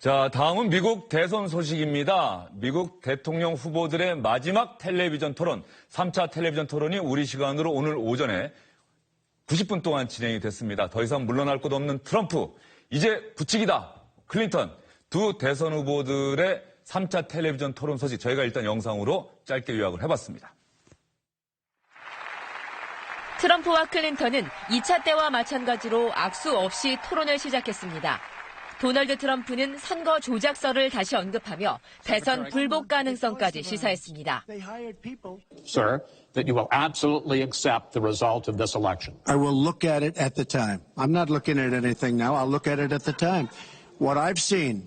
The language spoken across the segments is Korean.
자, 다음은 미국 대선 소식입니다. 미국 대통령 후보들의 마지막 텔레비전 토론, 3차 텔레비전 토론이 우리 시간으로 오늘 오전에 90분 동안 진행이 됐습니다. 더 이상 물러날 곳 없는 트럼프, 이제 붙이기다. 클린턴, 두 대선 후보들의 3차 텔레비전 토론 소식 저희가 일단 영상으로 짧게 요약을 해봤습니다. 트럼프와 클린턴은 2차 때와 마찬가지로 악수 없이 토론을 시작했습니다. 도널드 트럼프는 선거 조작설을 다시 언급하며 대선 불복 가능성까지 시사했습니다. Sir, that you will absolutely accept the result of this election. I will look at it at the time. I'm not looking at anything now. I'll look at it at the time. What I've seen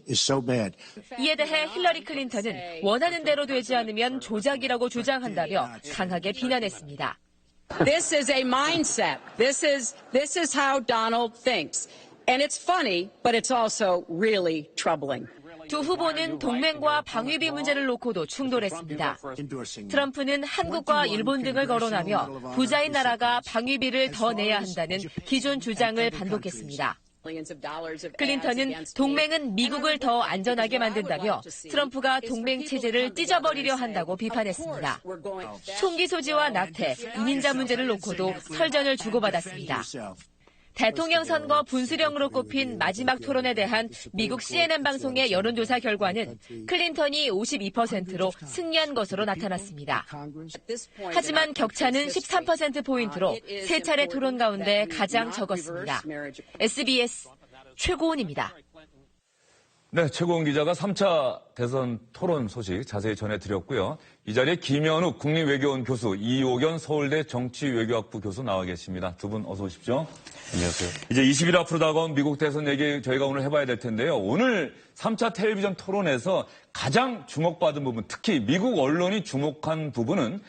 is so bad. 이에 대해 힐러리 클린턴은 원하는 대로 되지 않으면 조작이라고 주장한다며 강하게 비난했습니다. This is a mindset. This is how Donald thinks. And it's funny, but it's also really troubling. 두 후보는 동맹과 방위비 문제를 놓고도 충돌했습니다. 트럼프는 한국과 일본 등을 거론하며 부자인 나라가 방위비를 더 내야 한다는 기존 주장을 반복했습니다. 클린턴은 동맹은 미국을 더 안전하게 만든다며 트럼프가 동맹 체제를 찢어버리려 한다고 비판했습니다. 총기 소지와 낙태, 이민자 문제를 놓고도 설전을 주고받았습니다. 대통령 선거 분수령으로 꼽힌 마지막 토론에 대한 미국 CNN 방송의 여론조사 결과는 클린턴이 52%로 승리한 것으로 나타났습니다. 하지만 격차는 13%포인트로 세 차례 토론 가운데 가장 적었습니다. SBS 최고은입니다. 네, 최고은 기자가 3차 대선 토론 소식 자세히 전해드렸고요. 이 자리에 김현욱 국립외교원 교수, 이옥연 서울대 정치외교학부 교수 나와 계십니다. 두 분 어서 오십시오. 안녕하세요. 이제 20일 앞으로 다가온 미국 대선 얘기 저희가 오늘 해봐야 될 텐데요. 오늘 3차 텔레비전 토론에서 가장 주목받은 부분, 특히 미국 언론이 주목한 부분은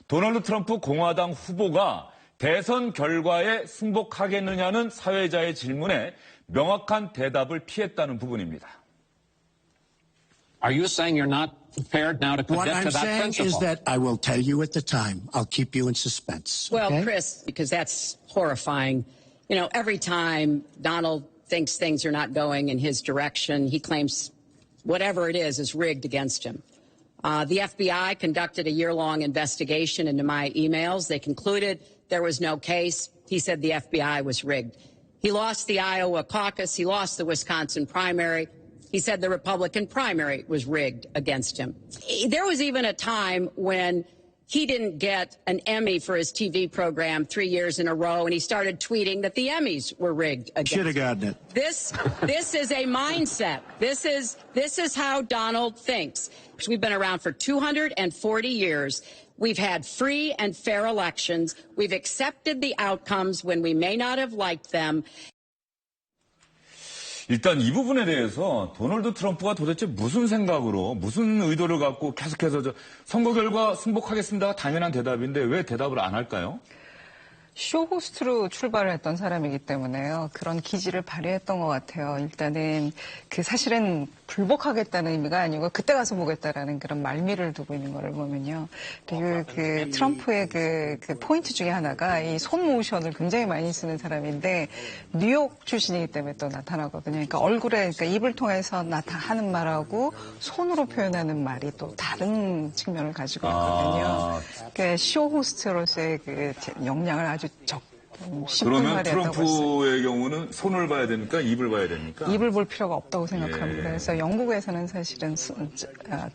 도널드 트럼프 공화당 후보가 대선 결과에 승복하겠느냐는 사회자의 질문에 명확한 대답을 피했다는 부분입니다. Are you saying you're not prepared now to What commit I'm to that saying principle? is that I will tell you at the time. I'll keep you in suspense. Well, okay? Chris, because that's horrifying. You know, every time Donald thinks things are not going in his direction, he claims whatever it is rigged against him. The FBI conducted a year-long investigation into my emails. They concluded there was no case. He said the FBI was rigged. He lost the Iowa caucus. He lost the Wisconsin primary. He said the Republican primary was rigged against him. There was even a time when he didn't get an Emmy for his TV program 3 years in a row, and he started tweeting that the Emmys were rigged against him. Should have gotten it. This is a mindset. This is how Donald thinks. We've been around for 240 years. We've had free and fair elections. We've accepted the outcomes when we may not have liked them. 일단 이 부분에 대해서 도널드 트럼프가 도대체 무슨 생각으로, 무슨 의도를 갖고 계속해서 선거 결과 승복하겠습니다가 당연한 대답인데 왜 대답을 안 할까요? 쇼 호스트로 출발을 했던 사람이기 때문에요. 그런 기질을 발휘했던 것 같아요. 일단은 사실은 불복하겠다는 의미가 아니고 그때 가서 보겠다라는 그런 말미를 두고 있는 거를 보면요. 그리고 트럼프의 그 포인트 중에 하나가 이 손 모션을 굉장히 많이 쓰는 사람인데 뉴욕 출신이기 때문에 또 나타나거든요. 그러니까 얼굴에, 입을 통해서 하는 말하고 손으로 표현하는 말이 또 다른 측면을 가지고 있거든요. 그러니까 쇼 호스트로서의 역량을 아주 그러면 트럼프의 경우는 손을 봐야 됩니까? 입을 봐야 됩니까? 입을 볼 필요가 없다고 생각합니다. 그래서 영국에서는 사실은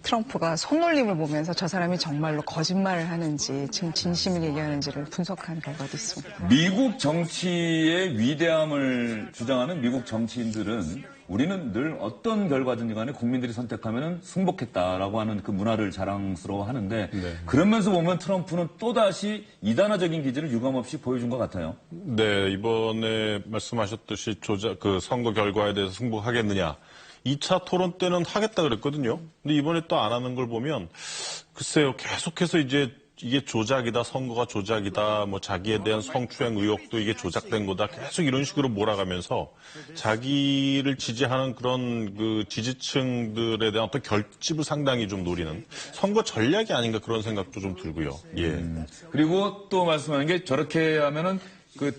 트럼프가 손놀림을 보면서 저 사람이 정말로 거짓말을 하는지 지금 진심을 얘기하는지를 분석한 결과도 있습니다. 미국 정치의 위대함을 주장하는 미국 정치인들은 우리는 늘 어떤 결과든지 간에 국민들이 선택하면 승복했다라고 하는 그 문화를 자랑스러워 하는데 그러면서 보면 트럼프는 또다시 이단화적인 기질을 유감없이 보여준 것 같아요. 네, 이번에 말씀하셨듯이 선거 결과에 대해서 승복하겠느냐. 2차 토론 때는 하겠다 그랬거든요. 근데 이번에 또 안 하는 걸 보면 글쎄요, 계속해서 이게 조작이다, 선거가 조작이다, 자기에 대한 성추행 의혹도 이게 조작된 거다, 계속 이런 식으로 몰아가면서 자기를 지지하는 그런 지지층들에 대한 어떤 결집을 상당히 좀 노리는 선거 전략이 아닌가 그런 생각도 좀 들고요. 예. 그리고 또 말씀하는 게 저렇게 하면은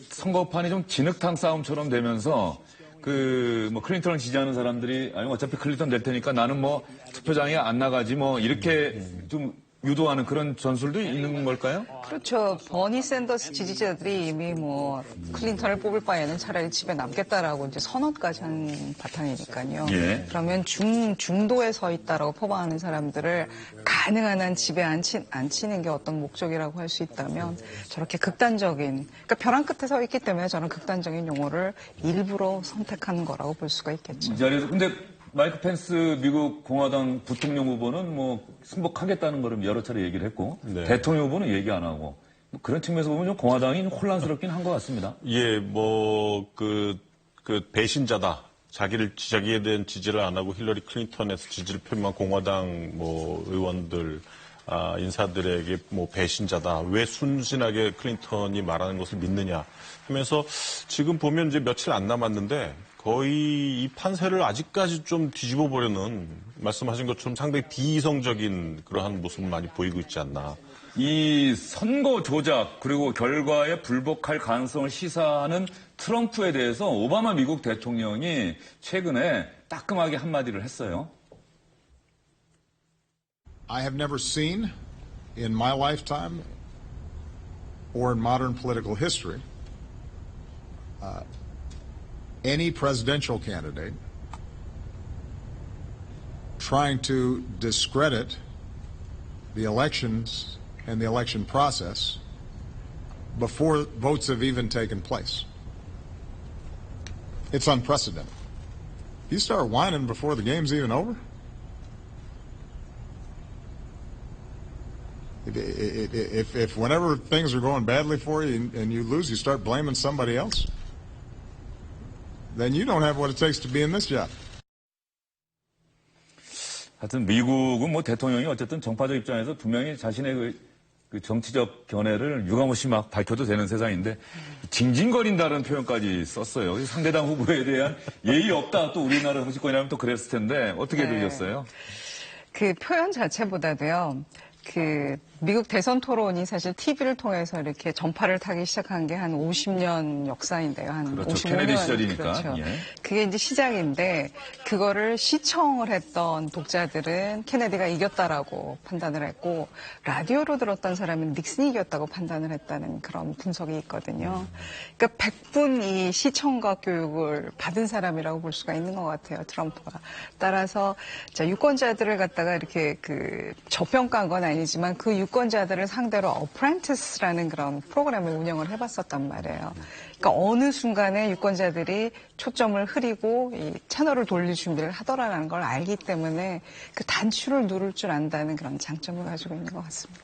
선거판이 좀 진흙탕 싸움처럼 되면서 클린턴을 지지하는 사람들이, 아니, 어차피 클린턴 될 테니까 나는 뭐 투표장에 안 나가지 뭐 이렇게 좀 유도하는 그런 전술도 있는 걸까요? 그렇죠. 버니 샌더스 지지자들이 이미 뭐 클린턴을 뽑을 바에는 차라리 집에 남겠다라고 이제 선언까지 한 바탕이니까요. 예. 그러면 중도에 서 있다라고 포방하는 사람들을 가능한 한 집에 앉히는 게 어떤 목적이라고 할 수 있다면 저렇게 극단적인, 그러니까 벼랑 끝에 서 있기 때문에 저런 극단적인 용어를 일부러 선택한 거라고 볼 수가 있겠죠. 이 자리에서 근데 마이크 펜스 미국 공화당 부통령 후보는 뭐 승복하겠다는 거를 여러 차례 얘기를 했고 네. 대통령 후보는 얘기 안 하고 뭐 그런 측면에서 보면 좀 공화당이 혼란스럽긴 한 것 같습니다. 예, 배신자다. 자기에 대한 지지를 안 하고 힐러리 클린턴에서 지지를 표명한 공화당 의원들, 인사들에게 배신자다. 왜 순진하게 클린턴이 말하는 것을 믿느냐 하면서 지금 보면 이제 며칠 안 남았는데 거의 이 판세를 아직까지 좀 뒤집어 보려는 말씀하신 것처럼 상당히 비이성적인 그러한 모습을 많이 보이고 있지 않나. 이 선거 조작 그리고 결과에 불복할 가능성을 시사하는 트럼프에 대해서 오바마 미국 대통령이 최근에 따끔하게 한마디를 했어요. I have never seen in my lifetime or in modern political history any presidential candidate trying to discredit the elections and the election process before votes have even taken place. It's unprecedented. You start whining before the game's even over? If whenever things are going badly for you and you lose, you start blaming somebody else, then you don't have what it takes to be in this job. 하여튼 미국은 뭐 대통령이 어쨌든 정파적 입장에서 분명히 자신의 그 정치적 견해를 유감없이 막 밝혀도 되는 세상인데 징징거린다는 표현까지 썼어요. 상대당 후보에 대한 예의 없다. 또 우리나라 정치권이라면 또 그랬을 텐데 어떻게 들으셨어요? 그 표현 자체보다도요. 그 미국 대선 토론이 사실 TV를 통해서 이렇게 전파를 타기 시작한 게 한 50년 역사인데요. 한 그렇죠. 55년. 케네디 시절이니까. 그렇죠. 예. 그게 이제 시작인데 그거를 시청을 했던 독자들은 케네디가 이겼다라고 판단을 했고 라디오로 들었던 사람은 닉슨이 이겼다고 판단을 했다는 그런 분석이 있거든요. 그러니까 100분 이 시청과 교육을 받은 사람이라고 볼 수가 있는 것 같아요. 트럼프가. 따라서 자, 유권자들을 갖다가 이렇게 그 저평가한 건 아니지만 그 유권자들을 상대로 어프렌티스라는 그런 프로그램을 운영을 해봤었단 말이에요. 그러니까 어느 순간에 유권자들이 초점을 흐리고 이 채널을 돌릴 준비를 하더라라는 걸 알기 때문에 그 단추를 누를 줄 안다는 그런 장점을 가지고 있는 것 같습니다.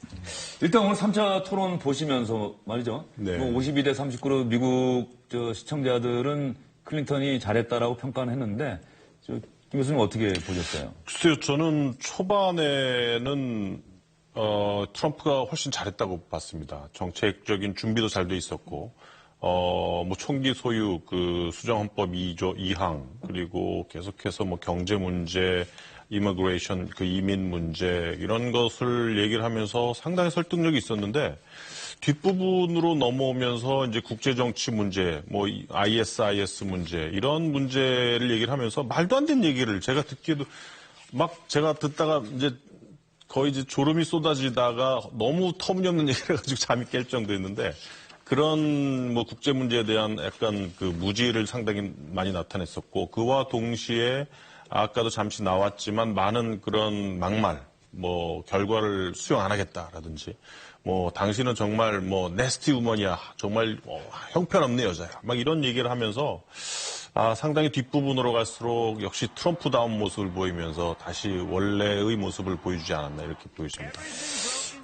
일단 오늘 3차 토론 보시면서 말이죠. 네. 52대 39로 미국 시청자들은 클린턴이 잘했다라고 평가는 했는데 김 교수님 어떻게 보셨어요? 글쎄요, 저는 초반에는 트럼프가 훨씬 잘했다고 봤습니다. 정책적인 준비도 잘 돼 있었고, 총기 소유, 수정헌법 2조 2항, 그리고 계속해서 경제 문제, 이미그레이션, 이민 문제, 이런 것을 얘기를 하면서 상당히 설득력이 있었는데, 뒷부분으로 넘어오면서 이제 국제정치 문제, ISIS 문제, 이런 문제를 얘기를 하면서 말도 안 되는 얘기를 제가 듣기에도 제가 듣다가 이제 거의 이제 졸음이 쏟아지다가 너무 터무니없는 얘기를 해가지고 잠이 깰 정도였는데 그런 국제 문제에 대한 약간 무지를 상당히 많이 나타냈었고 그와 동시에 아까도 잠시 나왔지만 많은 그런 막말, 결과를 수용 안 하겠다라든지 당신은 정말 네스티 우먼이야. 정말 형편없는 여자야. 이런 얘기를 하면서 상당히 뒷부분으로 갈수록 역시 트럼프다운 모습을 보이면서 다시 원래의 모습을 보여주지 않았나 이렇게 보여집니다.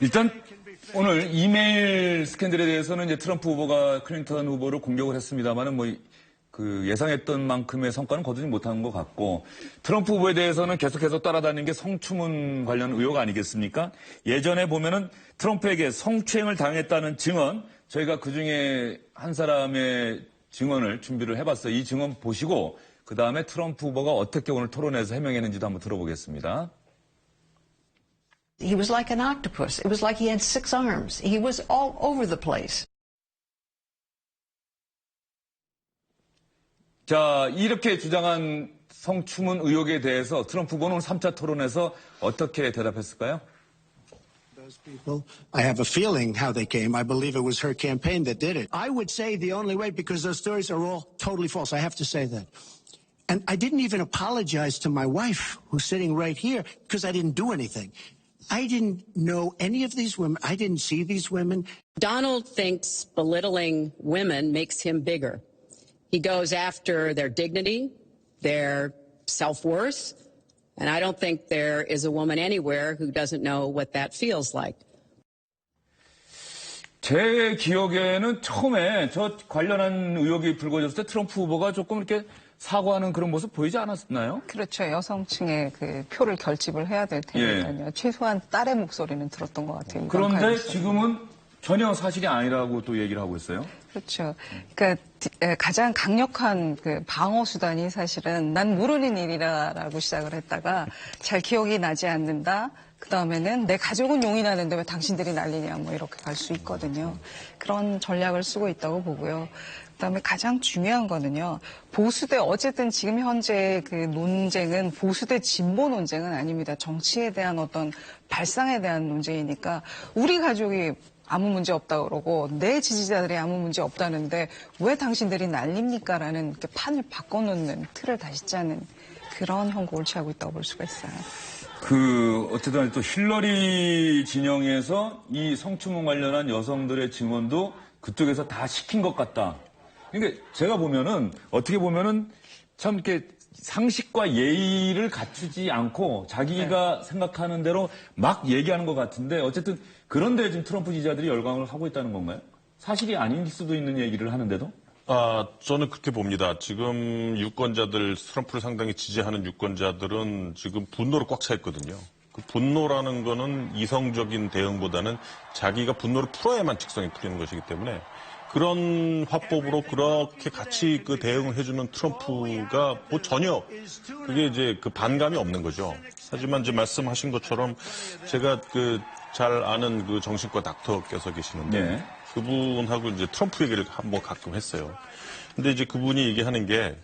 일단 오늘 이메일 스캔들에 대해서는 이제 트럼프 후보가 클린턴 후보를 공격을 했습니다만은 예상했던 만큼의 성과는 거두지 못한 것 같고 트럼프 후보에 대해서는 계속해서 따라다니는 게 성추문 관련 의혹 아니겠습니까? 예전에 보면은 트럼프에게 성추행을 당했다는 증언 저희가 그중에 한 사람의 증언을 준비를 해봤어요. 이 증언 보시고 그 다음에 트럼프 후보가 어떻게 오늘 토론에서 해명했는지도 한번 들어보겠습니다. He was like an octopus. It was like he had 6 arms. He was all over the place. 자, 이렇게 주장한 성추문 의혹에 대해서 트럼프 후보는 3차 토론에서 어떻게 대답했을까요? Those people, I have a feeling how they came. I believe it was her campaign that did it. I would say the only way, because those stories are all totally false. I have to say that. And I didn't even apologize to my wife, who's sitting right here, because I didn't do anything. I didn't know any of these women. I didn't see these women. Donald thinks belittling women makes him bigger. He goes after their dignity, their self-worth, and I don't think there is a woman anywhere who doesn't know what that feels like. 제 기억에는 처음에 저 관련한 의혹이 불거졌을 때 트럼프 후보가 조금 이렇게 사과하는 그런 모습 보이지 않았나요? 그렇죠. 여성층의 그 표를 결집을 해야 될 테니까요. 최소한 딸의 목소리는 들었던 것 같아요. 그런데 지금은 전혀 사실이 아니라고 또 얘기를 하고 있어요. 그렇죠. 그러니까 가장 강력한 그 방어 수단이 사실은 난 모르는 일이라고 시작을 했다가 잘 기억이 나지 않는다. 그 다음에는 내 가족은 용인하는데 왜 당신들이 난리냐 뭐 이렇게 갈 수 있거든요. 그런 전략을 쓰고 있다고 보고요. 그다음에 가장 중요한 거는요. 보수대 어쨌든 지금 현재 그 논쟁은 보수대 진보 논쟁은 아닙니다. 정치에 대한 어떤 발상에 대한 논쟁이니까 우리 가족이 아무 문제 없다고 그러고 내 지지자들이 아무 문제 없다는데 왜 당신들이 난립니까라는 이렇게 판을 바꿔놓는 틀을 다시 짜는 그런 형국을 취하고 있다고 볼 수가 있어요. 어쨌든 또 힐러리 진영에서 이 성추문 관련한 여성들의 증언도 그쪽에서 다 시킨 것 같다. 그러니까 제가 보면은 어떻게 보면은 참 이렇게 상식과 예의를 갖추지 않고 자기가 생각하는 대로 막 얘기하는 것 같은데 어쨌든 그런데 지금 트럼프 지지자들이 열광을 하고 있다는 건가요? 사실이 아닐 수도 있는 얘기를 하는데도? 저는 그렇게 봅니다. 지금 유권자들, 트럼프를 상당히 지지하는 유권자들은 지금 분노로 꽉 차 있거든요. 그 분노라는 거는 이성적인 대응보다는 자기가 분노를 풀어야만 직성이 풀리는 것이기 때문에 그런 화법으로 그렇게 같이 그 대응을 해주는 트럼프가 뭐 전혀 그게 이제 그 반감이 없는 거죠. 하지만 이제 말씀하신 것처럼 제가 그 잘 아는 그 정신과 닥터께서 계시는데 그분하고 이제 트럼프 얘기를 한번 가끔 했어요. 근데 이제 그분이 얘기하는 게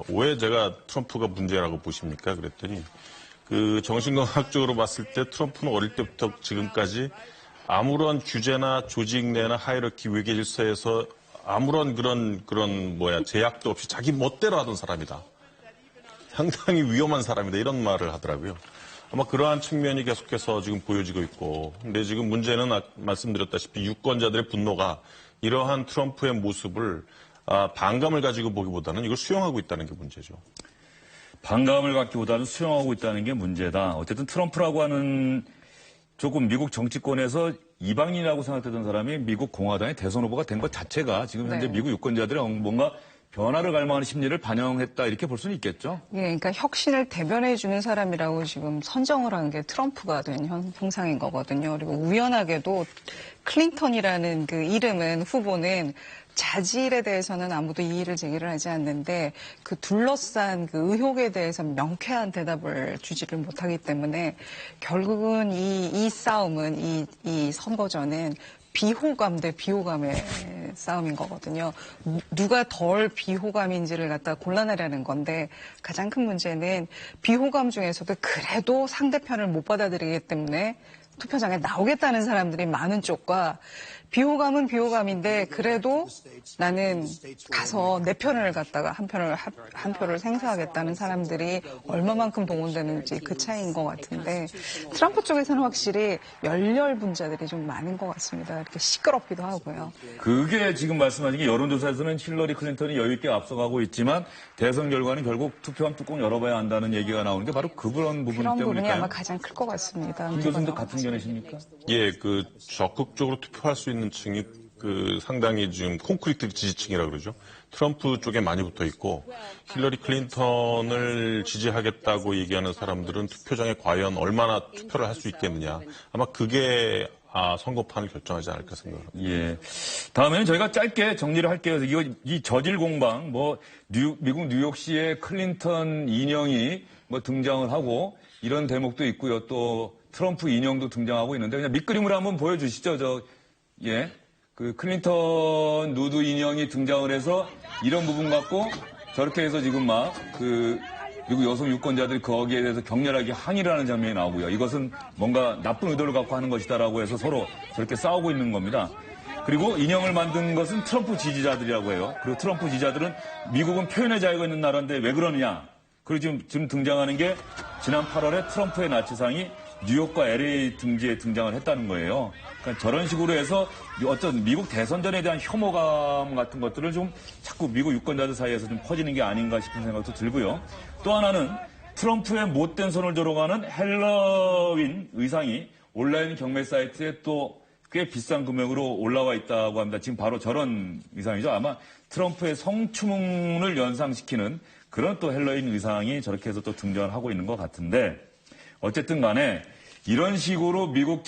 왜 제가 트럼프가 문제라고 보십니까? 그랬더니 그 정신건강학적으로 봤을 때 트럼프는 어릴 때부터 지금까지 아무런 규제나 조직 내나 하이러키 외계 질서에서 아무런 그런 제약도 없이 자기 멋대로 하던 사람이다. 상당히 위험한 사람이다. 이런 말을 하더라고요. 아마 그러한 측면이 계속해서 지금 보여지고 있고, 근데 지금 문제는 말씀드렸다시피 유권자들의 분노가 이러한 트럼프의 모습을 반감을 가지고 보기보다는 이걸 수용하고 있다는 게 문제죠. 반감을 갖기보다는 수용하고 있다는 게 문제다. 어쨌든 트럼프라고 하는 조금 미국 정치권에서 이방인이라고 생각되던 사람이 미국 공화당의 대선 후보가 된 것 자체가 지금 현재 미국 유권자들의 뭔가 변화를 갈망하는 심리를 반영했다 이렇게 볼 수는 있겠죠. 예, 그러니까 혁신을 대변해 주는 사람이라고 지금 선정을 한 게 트럼프가 된 형상인 거거든요. 그리고 우연하게도 클린턴이라는 그 후보는 자질에 대해서는 아무도 이의를 제기를 하지 않는데 그 둘러싼 그 의혹에 대해서 명쾌한 대답을 주지를 못하기 때문에 결국은 이 싸움은 이 선거전은 비호감 대 비호감의 싸움인 거거든요. 누가 덜 비호감인지를 갖다 골라내려는 건데 가장 큰 문제는 비호감 중에서도 그래도 상대편을 못 받아들이기 때문에 투표장에 나오겠다는 사람들이 많은 쪽과 비호감은 비호감인데 그래도 나는 가서 내 편을 갖다가 한 표를 생사하겠다는 사람들이 얼마만큼 동원되는지 그 차이인 것 같은데 트럼프 쪽에서는 확실히 열렬분자들이 좀 많은 것 같습니다. 이렇게 시끄럽기도 하고요. 그게 지금 말씀하신 게 여론조사에서는 힐러리 클린턴이 여유 있게 앞서가고 있지만 대선 결과는 결국 투표함 뚜껑 열어봐야 한다는 얘기가 나오는 게 바로 그런 부분 그런 때문일까요? 부분이 아마 가장 클 것 같습니다. 김 교수님도 같은 견해십니까? 예, 그 적극적으로 투표할 수 있는 층이 그 상당히 지금 콘크리트 지지층이라고 그러죠. 트럼프 쪽에 많이 붙어 있고 힐러리 클린턴을 지지하겠다고 얘기하는 사람들은 투표장에 과연 얼마나 투표를 할 수 있겠느냐. 아마 그게 선거판을 결정하지 않을까 생각합니다. 예. 다음에는 저희가 짧게 정리를 할게요. 이 저질 공방, 미국 뉴욕시의 클린턴 인형이 등장을 하고 이런 대목도 있고요. 또 트럼프 인형도 등장하고 있는데 그냥 밑그림으로 한번 보여주시죠. 그 클린턴 누드 인형이 등장을 해서 이런 부분 갖고 저렇게 해서 지금 미국 여성 유권자들이 거기에 대해서 격렬하게 항의를 하는 장면이 나오고요. 이것은 뭔가 나쁜 의도를 갖고 하는 것이다라고 해서 서로 저렇게 싸우고 있는 겁니다. 그리고 인형을 만든 것은 트럼프 지지자들이라고 해요. 그리고 트럼프 지지자들은 미국은 표현의 자유가 있는 나라인데 왜 그러느냐. 그리고 지금 등장하는 게 지난 8월에 트럼프의 나치상이 뉴욕과 LA 등지에 등장을 했다는 거예요. 그러니까 저런 식으로 해서 어떤 미국 대선전에 대한 혐오감 같은 것들을 좀 자꾸 미국 유권자들 사이에서 좀 퍼지는 게 아닌가 싶은 생각도 들고요. 또 하나는 트럼프의 못된 손을 조롱하는 헬로윈 의상이 온라인 경매 사이트에 또 꽤 비싼 금액으로 올라와 있다고 합니다. 지금 바로 저런 의상이죠. 아마 트럼프의 성추문을 연상시키는 그런 또 헬로윈 의상이 저렇게 해서 또 등장을 하고 있는 것 같은데 어쨌든 간에 이런 식으로 미국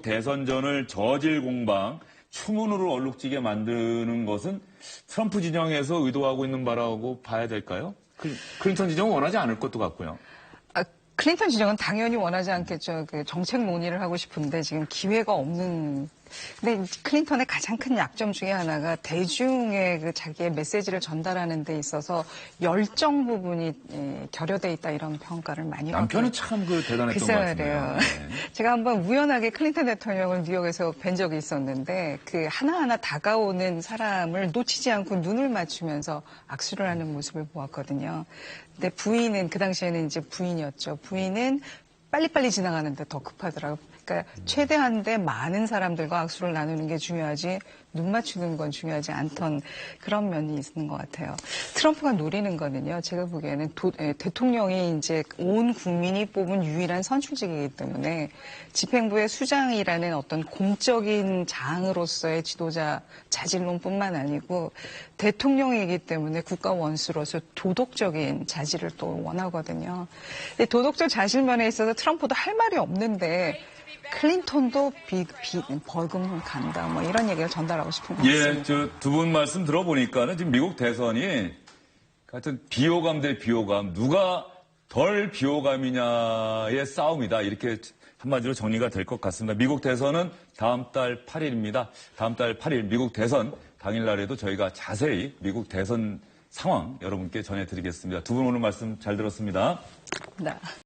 대선전을 저질 공방, 추문으로 얼룩지게 만드는 것은 트럼프 진영에서 의도하고 있는 바라고 봐야 될까요? 클린턴 진영은 원하지 않을 것도 같고요. 클린턴 지정은 당연히 원하지 않겠죠. 그 정책 논의를 하고 싶은데 지금 기회가 없는. 근데 클린턴의 가장 큰 약점 중에 하나가 대중의 그 자기의 메시지를 전달하는 데 있어서 열정 부분이 결여돼 있다 이런 평가를 많이 남편은 참 대단했던 것 같은데요. 제가 한번 우연하게 클린턴 대통령을 뉴욕에서 뵌 적이 있었는데 그 하나하나 다가오는 사람을 놓치지 않고 눈을 맞추면서 악수를 하는 모습을 보았거든요. 근데 부인은 그 당시에는 이제 부인이었죠. 부인은 빨리빨리 지나가는데 더 급하더라고요. 그러니까 최대한데 많은 사람들과 악수를 나누는 게 중요하지 눈 맞추는 건 중요하지 않던 그런 면이 있는 것 같아요. 트럼프가 노리는 거는요. 제가 보기에는 대통령이 이제 온 국민이 뽑은 유일한 선출직이기 때문에 집행부의 수장이라는 어떤 공적인 장으로서의 지도자 자질론뿐만 아니고 대통령이기 때문에 국가 원수로서 도덕적인 자질을 또 원하거든요. 도덕적 자질면에 있어서 트럼프도 할 말이 없는데 클린턴도 벌금을 간다, 뭐 이런 얘기를 전달하고 싶은 것 같습니다. 예, 두 분 말씀 들어보니까는 지금 미국 대선이 하여튼 비호감 대 비호감, 누가 덜 비호감이냐의 싸움이다. 이렇게 한마디로 정리가 될 것 같습니다. 미국 대선은 다음 달 8일입니다. 다음 달 8일 미국 대선 당일날에도 저희가 자세히 미국 대선 상황 여러분께 전해드리겠습니다. 두 분 오늘 말씀 잘 들었습니다. 네.